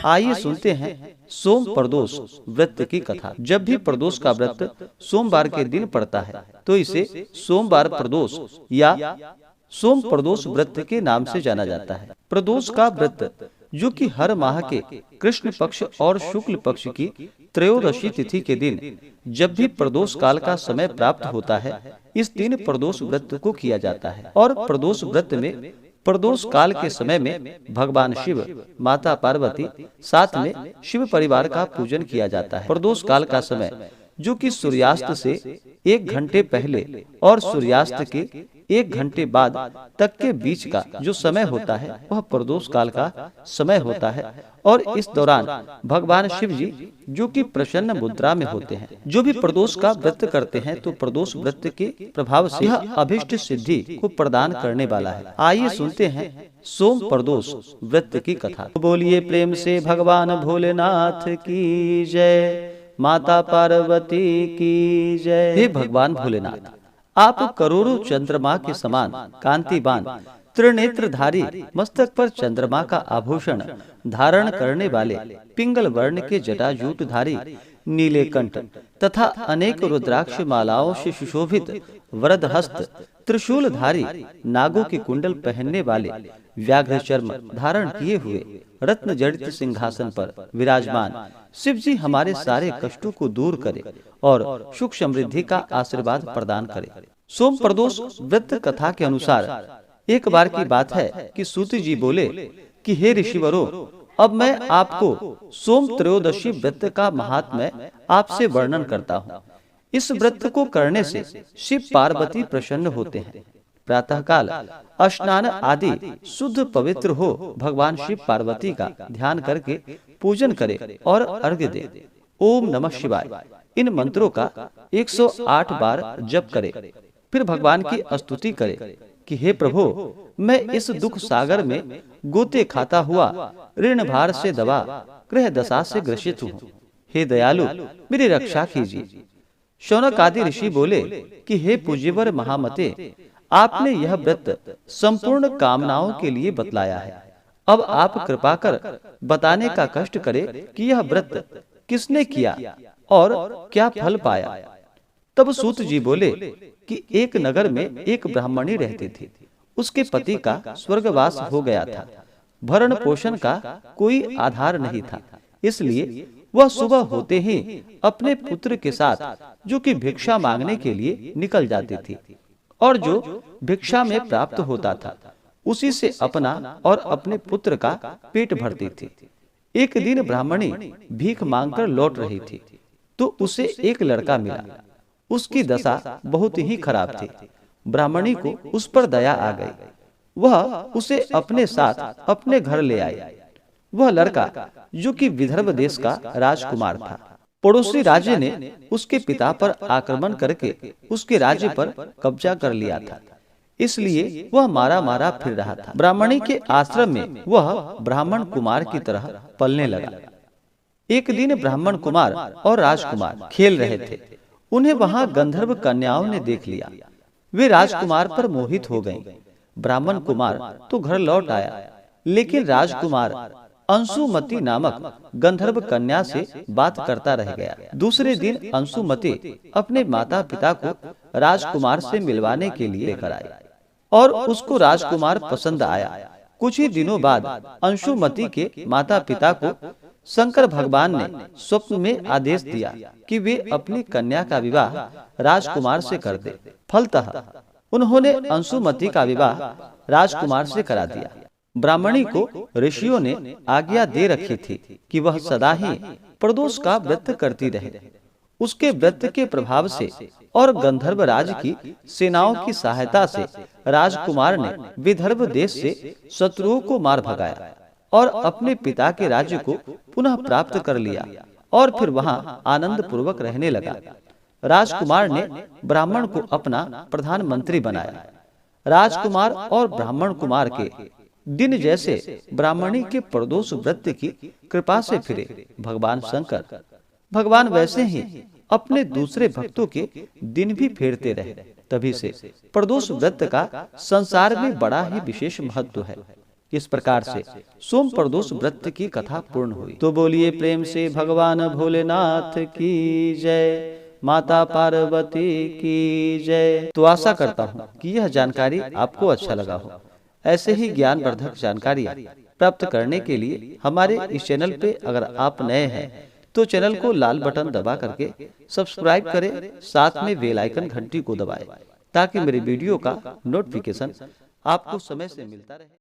आइए सुनते हैं सोम प्रदोष व्रत की कथा। जब भी प्रदोष का व्रत सोमवार के दिन पड़ता है तो इसे सोमवार प्रदोष या सोम प्रदोष व्रत के नाम से जाना जाता है। प्रदोष का व्रत जो कि हर माह के कृष्ण पक्ष और शुक्ल पक्ष की त्रयोदशी तिथि के दिन जब भी प्रदोष काल का समय प्राप्त होता है, इस दिन प्रदोष व्रत को किया जाता है। और प्रदोष व्रत में प्रदोष काल के समय में भगवान शिव, माता पार्वती, साथ में शिव परिवार का पूजन किया जाता है। प्रदोष काल का समय जो कि सूर्यास्त से 1 घंटे पहले और सूर्यास्त के 1 घंटे बाद तक के बीच का जो समय होता है वह प्रदोष काल का समय होता है। और इस दौरान भगवान शिव जी जो कि प्रसन्न मुद्रा में होते हैं। जो भी प्रदोष का व्रत करते हैं तो प्रदोष व्रत के प्रभाव से यह अभिष्ट सिद्धि को प्रदान करने वाला है। आइए सुनते हैं सोम प्रदोष व्रत की कथा। बोलिए प्रेम से भगवान भोलेनाथ की जय, माता पार्वती की जय। हे भगवान भोलेनाथ, आप करोड़ों चंद्रमा के समान कांतिवान त्रिनेत्रधारी, मस्तक पर चंद्रमा का आभूषण धारण करने वाले, पिंगल वर्ण के जटाजूटधारी, नीले कंठ तथा अनेक रुद्राक्ष मालाओं से सुशोभित, वरदहस्त, त्रिशूलधारी, नागों के कुंडल पहनने वाले, व्याघ्र चर्म धारण किए हुए, रत्न जड़ित सिंहासन पर विराजमान शिव जी हमारे सारे कष्टों को दूर करे और सुख समृद्धि का आशीर्वाद प्रदान करे। सोम प्रदोष व्रत कथा के अनुसार एक बार की बात है कि सूत जी बोले कि हे ऋषिवरों, अब मैं आपको सोम त्रयोदशी व्रत का महात्म्य आपसे वर्णन करता हूँ। इस व्रत को करने से शिव पार्वती प्रसन्न होते हैं। प्रातःकाल स्नान आदि शुद्ध पवित्र हो भगवान शिव पार्वती का ध्यान करके पूजन करे और अर्घ्य दे। ओम नमः शिवाय इन मंत्रों का 108 बार जप करे। फिर भगवान की स्तुति करे कि हे प्रभु, मैं इस दुख सागर में गोते खाता हुआ ऋण भार से दबा ग्रह दशा से ग्रसित हूँ। हे दयालु, मेरी रक्षा कीजिए। शौनक आदि ऋषि बोले कि हे पूज्यवर महामते, आपने यह व्रत संपूर्ण कामनाओं के लिए बतलाया है। अब आप कृपा कर बताने का कष्ट करे कि यह व्रत किसने किया और क्या फल पाया। तब सूत जी बोले कि एक नगर में एक ब्राह्मणी रहती थी। उसके पति का स्वर्गवास हो गया था। भरण पोषण का कोई आधार नहीं था, इसलिए वह सुबह होते ही अपने पुत्र के साथ जो कि भिक्षा मांगने के लिए निकल जाती थी और जो भिक्षा में प्राप्त होता था उसी से अपना और अपने पुत्र का पेट भरती थी। एक दिन ब्राह्मणी भीख मांगकर लौट रही थी तो उसे एक लड़का मिला। उसकी दशा बहुत ही खराब थी। ब्राह्मणी को उस पर दया आ गई। वह उसे अपने साथ अपने घर ले आई। वह लड़का जो कि विदर्भ देश का राजकुमार था। पड़ोसी राज्य ने उसके पिता पर आक्रमण करके उसके राज्य पर कब्जा कर लिया था, इसलिए वह मारा मारा फिर रहा था। ब्राह्मणी के आश्रम में वह ब्राह्मण कुमार की तरह पलने लगा। एक दिन ब्राह्मण कुमार और राजकुमार खेल रहे थे। उन्हें वहां गंधर्व कन्याओं ने देख लिया। वे राजकुमार पर मोहित हो गईं। ब्राह्मण कुमार तो घर लौट आया, लेकिन राजकुमार अंशुमती नामक गंधर्व कन्या से बात करता रह गया। दूसरे दिन अंशुमती अपने माता पिता को राजकुमार से मिलवाने के लिए लेकर आई और उसको राजकुमार पसंद आया। कुछ ही दिनों बाद अंशुमती के माता पिता को शंकर भगवान ने स्वप्न में आदेश दिया कि वे अपनी कन्या का विवाह राजकुमार से कर दे। फलतः उन्होंने अंशुमती का विवाह राजकुमार से करा दिया। ब्राह्मणी को ऋषियों ने आज्ञा दे रखी थी कि वह सदा ही प्रदोष का व्रत करती रहे। उसके व्रत के प्रभाव से और गंधर्व राज की सेनाओं की सहायता से राजकुमार ने विदर्भ देश से शत्रुओं को मार भगाया और अपने पिता के राज्य को पुनः प्राप्त कर लिया और फिर वहां आनंद पूर्वक रहने लगा। राजकुमार ने ब्राह्मण को अपना प्रधानमंत्री बनाया। राजकुमार और ब्राह्मण कुमार के दिन जैसे ब्राह्मणी के प्रदोष व्रत की कृपा से फिरे भगवान शंकर। भगवान वैसे ही अपने दूसरे भक्तों के दिन भी फेरते रहे। तभी से प्रदोष व्रत का संसार में बड़ा ही विशेष महत्व है। इस प्रकार से सोम प्रदोष व्रत की कथा पूर्ण हुई। तो बोलिए प्रेम से भगवान भोलेनाथ की जय, माता पार्वती की जय। तो आशा करता हूँ कि यह जानकारी आपको अच्छा लगा हो। ऐसे ही ज्ञानवर्धक जानकारियाँ प्राप्त करने के लिए हमारे इस चैनल पे अगर आप नए हैं तो चैनल को लाल बटन दबा करके सब्सक्राइब करें, साथ में बेल आइकन घंटी को दबाएं ताकि मेरे वीडियो का नोटिफिकेशन आपको समय से मिलता रहे।